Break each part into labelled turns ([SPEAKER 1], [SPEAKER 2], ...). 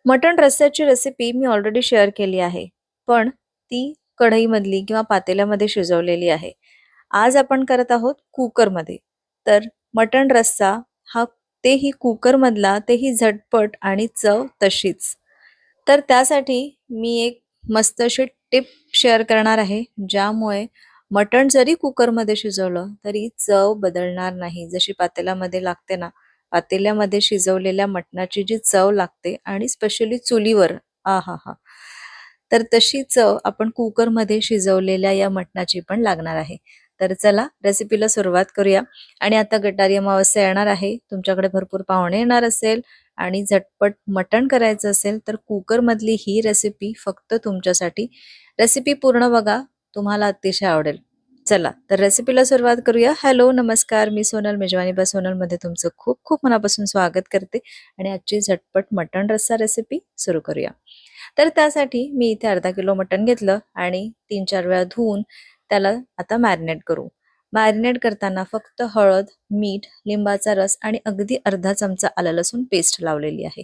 [SPEAKER 1] मटण रस्स्याची recipe मी already share केली आहे, पण ती कढईमधली किंवा पातेल्यामध्ये शिजवलेली आहे. आज आपण करत आहोत कुकरमध्ये. तर मटण रस्सा हा तेही कुकरमधला, तेही झटपट आणि चव तशीच. तर त्यासाठी मी एक मस्त अशी टिप शेअर करणार आहे, ज्यामुळे मटण जरी कुकरमध्ये शिजवलं तरी चव बदलणार नाही. जशी पातेल्यामध्ये लागते ना, पातेल्यामध्ये शिजवलेल्या मटणाची जी चव लागते आणि स्पेशली चुलीवर, आहाहा! तर तशी चव आपण कुकरमध्ये शिजवलेल्या या मटणाची पण लागणार आहे. तर चला रेसिपीला सुरुवात करूया. आणि आता गटारी अमावस्या येणार आहे. तुमच्याकडे भरपूर पाहुणे येणार असेल आणि झटपट मटण करायचं असेल तर कुकरमधली ही रेसिपी फक्त तुमच्यासाठी. रेसिपी पूर्ण बघा, तुम्हाला अतिशय आवडेल. चला तर रेसिपीला सुरुवात करूया. हॅलो, नमस्कार. मी सोनल, मेजवानी बाय सोनलमध्ये तुमचं खूप खूप मनापासून स्वागत करते आणि आजची झटपट मटण रस्सा रेसिपी सुरू करूया. तर त्यासाठी मी इथे अर्धा किलो मटण घेतलं आणि 3-4 वेळा धुवून त्याला आता मॅरिनेट करू. मॅरिनेट करताना फक्त हळद, मीठ, लिंबाचा रस आणि अगदी अर्धा चमचा आलं लसूण पेस्ट लावलेली आहे.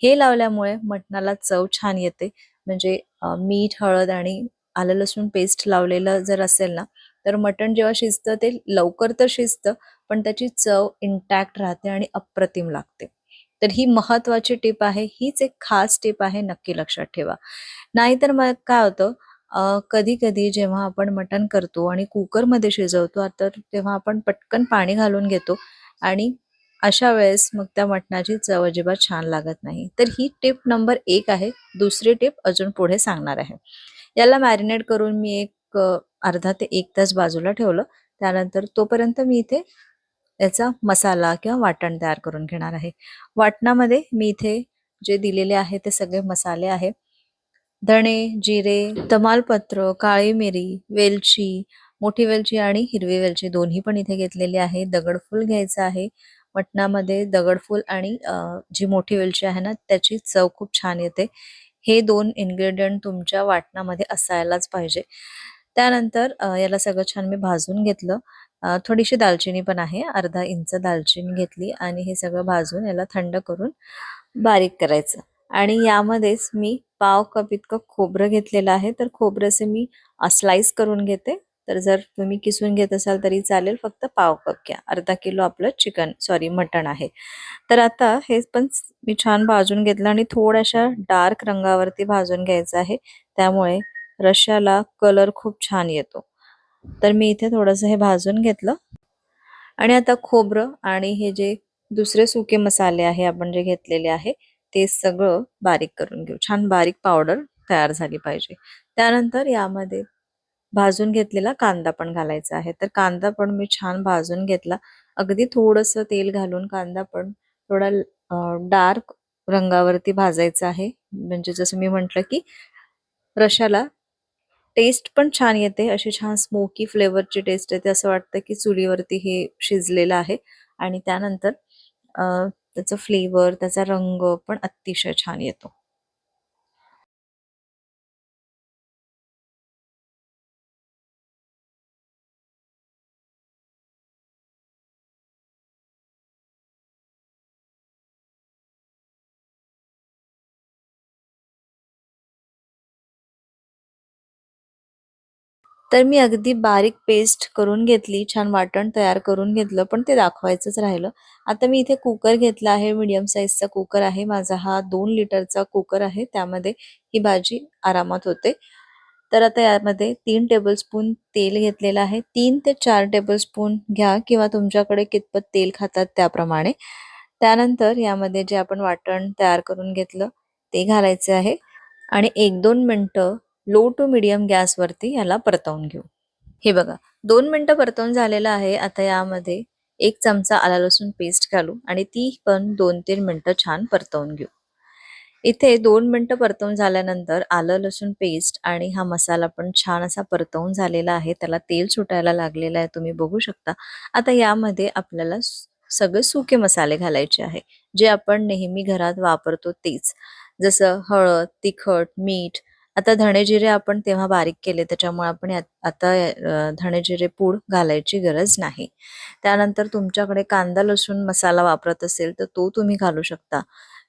[SPEAKER 1] हे लावल्यामुळे मटणाला चव छान येते. म्हणजे मीठ, हळद आणि आलं लसूण पेस्ट लावलेलं जर असेल ना, तर मटण जेव्हा शिजतं ते लवकर तर शिजतं, पण त्याची चव इंटॅक्ट राहते आणि अप्रतिम लागते. तर ही महत्वाची टिप आहे. हीच एक खास टिप आहे, नक्की लक्षात ठेवा. नाहीतर मग काय होतं, कधी-कधी जेव्हा आपण मटण करतो आणि कुकरमध्ये शिजवतो, तर तेव्हा आपण पटकन पाणी घालून घेतो आणि अशा वेळेस मग त्या मटणाची चव अजिबात छान लागत नाही. तर ही टिप नंबर 1 आहे. दुसरी टिप अजून पुढे सांगणार आहे. याला मॅरिनेट करून मी एक अर्धा ते 1 तास बाजूला ठेवलं. त्यानंतर तोपर्यंत मी इथे याचा मसाला किंवा वाटण तयार करून घेणार आहे. वाटणामध्ये मी इथे जे दिलेले आहे ते सगळे मसाले आहे. धणे, जिरे, तमालपत्र, काळी मिरी, वेलची, मोठी वेलची आणि हिरवी वेलची दोन्ही पण इथे घेतलेली आहे. दगडफूल घ्यायचं आहे. मटणामध्ये दगडफूल आणि जी मोठी वेलची आहे ना, त्याची चव खूप छान येते. हे 2 इन्ग्रेडियंट तुमच्या वाटणामध्ये असायलाच पाहिजे. त्यानंतर याला सगळं छान मी भाजून घेतलं. थोडीशी दालचिनी पण आहे. अर्धा इंच दालचिनी घेतली आणि हे सगळं भाजून याला थंड करून बारीक करायचं. आणि यामध्येच मी पाव कप इतकं खोबरं घेतलेलं आहे. तर खोबऱ्याचे मी स्लाइस करून घेते. तर जर तुम्ही किसून घेत असाल तरी चालेल. फक्त पाव कप घ्या. अर्धा किलो आपलं मटण आहे. तर आता हे पण मी छान भाजून घेतलं आणि थोड्याशा डार्क रंगावरती भाजून घ्यायचं आहे. त्यामुळे रश्श्याला कलर खूप छान येतो. तर मी इथे थोडंसं हे भाजून घेतलं आणि आता खोबरं आणि हे जे दुसरे सुके मसाले आहे आपण जे घेतलेले आहे, ते सगळं बारीक करून घेऊ. छान बारीक पावडर तयार झाली पाहिजे. त्यानंतर यामध्ये भाजून घेतलेला कांदा पण घालायचा आहे. तर कांदा पण मी छान भाजून घेतला. अगदी थोडंसं तेल घालून कांदा पण थोडा डार्क रंगावरती भाजायचा आहे. म्हणजे जसं मी म्हटलं, की रश्श्याला टेस्ट पण छान येते. अशी छान स्मोकी फ्लेवरची टेस्ट येते. असं वाटतं, की चुलीवरती हे शिजलेलं आहे आणि त्यानंतर अ, त्याचं फ्लेवर, त्याचा रंग पण अतिशय छान येतो. तर मी अगदी बारीक पेस्ट करून घेतली. छान वाटण तयार करून घेतलं, पण ते दाखवायचंच राहिलं. आता मी इथे कुकर घेतला आहे. मीडियम साइजचा कुकर आहे. माझा हा 2 लिटरचा कुकर आहे. त्यामध्ये ही भाजी आरामात होते. तर आता यामध्ये 3 टेबलस्पून तेल घेतलेलं आहे. 3 ते 4 टेबलस्पून घ्या किंवा तुमच्याकडे कितपत तेल खातात त्याप्रमाणे. त्यानंतर यामध्ये जे आपण वाटण तयार करून घेतलं ते घालायचे आहे आणि 1-2 मिनिटं लो टू मीडियम गॅसवरती याला परतवून घेऊ. हे बघा, 2 मिनिटं परतवून झालेलं आहे. आता यामध्ये 1 चमचा आला लसूण पेस्ट घालू आणि ती पण 2-3 मिनिटं छान परतवून घेऊ. इथे 2 मिनिटं परतवून झाल्यानंतर आलं लसूण पेस्ट आणि हा मसाला पण छान असा परतवून झालेला आहे. त्याला तेल सुटायला लागलेलं आहे, तुम्ही बघू शकता. आता यामध्ये आपल्याला सगळे सुके मसाले घालायचे आहे, जे आपण नेहमी घरात वापरतो तेच. जसं हळद, तिखट, मीठ. आता धणे जिरे आपण तेव्हा बारीक केले, त्याच्यामुळे आपण आता धणे जिरे पूड घालायची गरज नाही. त्यानंतर तुमच्याकडे कांदा लसूण मसाला वापरत असेल तर तो तुम्ही घालू शकता.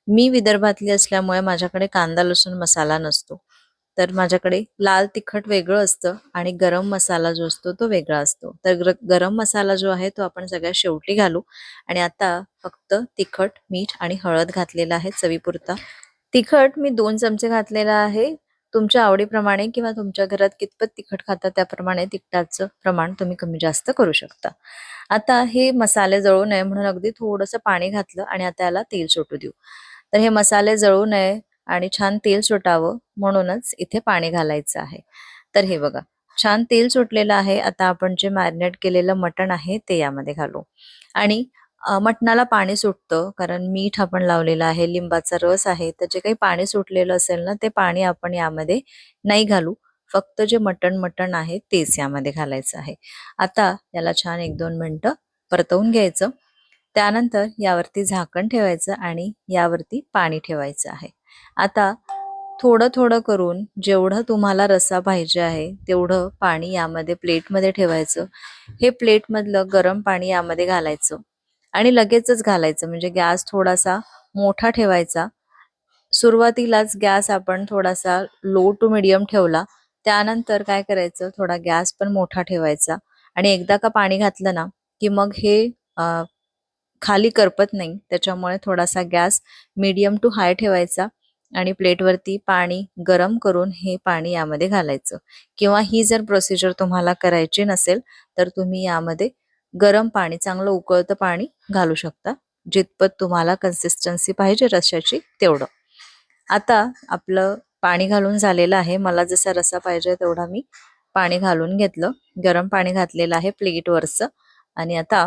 [SPEAKER 1] मी विदर्भातली असल्यामुळे माझ्याकडे कांदा लसूण मसाला नसतो, तर माझ्याकडे लाल तिखट वेगळं असतं आणि गरम मसाला जो असतो तो वेगळा असतो. तर गरम मसाला जो आहे तो आपण सगळ्यात शेवटी घालू. आणि आता फक्त तिखट, मीठ आणि हळद घातलेला आहे चवीपुरता. तिखट मी 2 चमचे घातलेला आहे. तुमच्या आवडीप्रमाणे किंवा तुमच्या घरात कितपत तिखट खाता त्याप्रमाणे तिखटाचं प्रमाण तुम्ही कमी जास्त करू शकता. आता हे मसाले जळू नये म्हणून अगदी थोडंसं पाणी घातलं आणि आता याला तेल सुटू देऊ. तर हे मसाले जळू नये आणि छान तेल सुटावं म्हणूनच इथे पाणी घालायचं आहे. तर हे बघा, छान तेल सुटलेलं आहे. आता आपण जे मॅरिनेट केलेलं मटण आहे ते यामध्ये घालू. आणि मटणाला पाणी सुटतं कारण मीठ आपण लावलेलं आहे, लिंबाचा रस आहे, तर जे काही पाणी सुटलेलं असेल ना ते पाणी आपण यामध्ये नाही घालू. फक्त जे मटण आहे तेच यामध्ये घालायचं आहे. आता याला छान 1-2 मिनिटं परतवून घ्यायचं. त्यानंतर यावरती झाकण ठेवायचं आणि यावरती पाणी ठेवायचं आहे. आता थोडं थोडं करून जेवढं तुम्हाला रस्सा पाहिजे आहे तेवढं पाणी यामध्ये प्लेटमध्ये ठेवायचं. हे प्लेटमधलं गरम पाणी यामध्ये घालायचं आणि लगेचच घालायचं, म्हणजे गॅस थोडासा मोठा ठेवायचा. सुरुवातीलाच गॅस आपण थोडासा लो टू मीडियम ठेवला. त्यानंतर काय करायचं, थोडा गॅस पण मोठा ठेवायचा आणि एकदा का पाणी घातलं ना की मग हे खाली करपत नाही. त्याच्यामुळे थोडासा गॅस मीडियम टू हाय ठेवायचा आणि प्लेटवरती पाणी गरम करून हे पाणी यामध्ये घालायचं. किंवा ही जर प्रोसिजर तुम्हाला करायची नसेल तर तुम्ही यामध्ये गरम पाणी, चांगलं उकळतं पाणी घालू शकता, जितपत तुम्हाला कन्सिस्टन्सी पाहिजे रश्श्याची तेवढं. आता आपलं पाणी घालून झालेलं आहे. मला जसा रस्सा पाहिजे तेवढा मी पाणी घालून घेतलं. गरम पाणी घातलेलं आहे प्लेटवरचं. आणि आता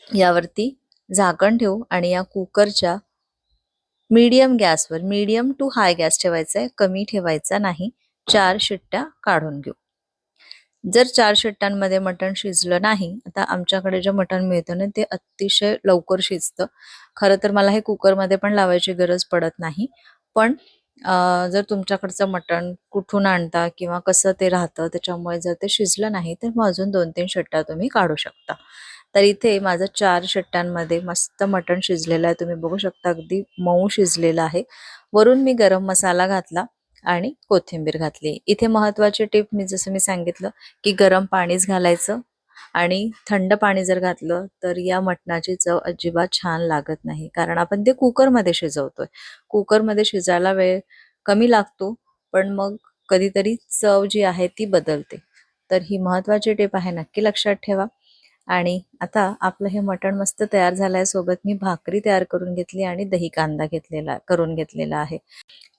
[SPEAKER 1] यावरती झाकण ठेवू आणि या कुकरच्या मीडियम गॅसवर, मीडियम टू हाय गॅस ठेवायचा आहे, कमी ठेवायचा नाही. 4 शिट्ट्या काढून घेऊ. जर 4 शिट्ट्यांमध्ये मटण शिजलं नाही, आता आमच्याकडे जे मटण मिळतं ना ते अतिशय लवकर शिजतं. खरं तर मला हे कुकरमध्ये पण लावायची गरज पडत नाही. पण जर तुमच्याकडचं मटण कुठून आणता किंवा कसं ते राहतं त्याच्यामुळे जर ते शिजलं नाही तर मग अजून 2-3 शिट्ट्या तुम्ही काढू शकता. तर इथे माझं 4 शिट्ट्यांमध्ये मस्त मटण शिजलेलं आहे. तुम्ही बघू शकता अगदी मऊ शिजलेलं आहे. वरून मी गरम मसाला घातला आणि कोथिंबीर घातली. इथे महत्त्वाची टिप, जसं मी सांगितलं की गरम पाणीच घालायचं आणि थंड पाणी जर घातलं तर या मटणाची चव अजिबात छान लागत नाही, कारण आपण ते कुकरमध्ये शिजवतोय. कुकरमध्ये शिजायला वेळ कमी लागतो, पण मग कधीतरी चव जी आहे ती बदलते. तर ही महत्त्वाची टिप आहे, नक्की लक्षात ठेवा. आणि आता आपलं हे मटण मस्त तयार झालंय. सोबत मी भाकरी तयार करून घेतली आणि दही कांदा करून घेतलेला आहे.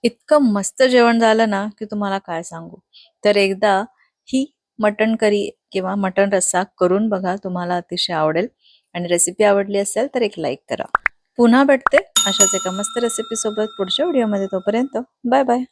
[SPEAKER 1] इतकं मस्त जेवण झालं ना की तुम्हाला काय सांगू. तर एकदा ही मटण करी किंवा मटण रस्सा करून बघा, तुम्हाला अतिशय आवडेल. आणि रेसिपी आवडली असेल तर एक लाईक करा. पुन्हा भेटते अशाच एका मस्त रेसिपी सोबत पुढच्या व्हिडिओमध्ये. तोपर्यंत बाय बाय.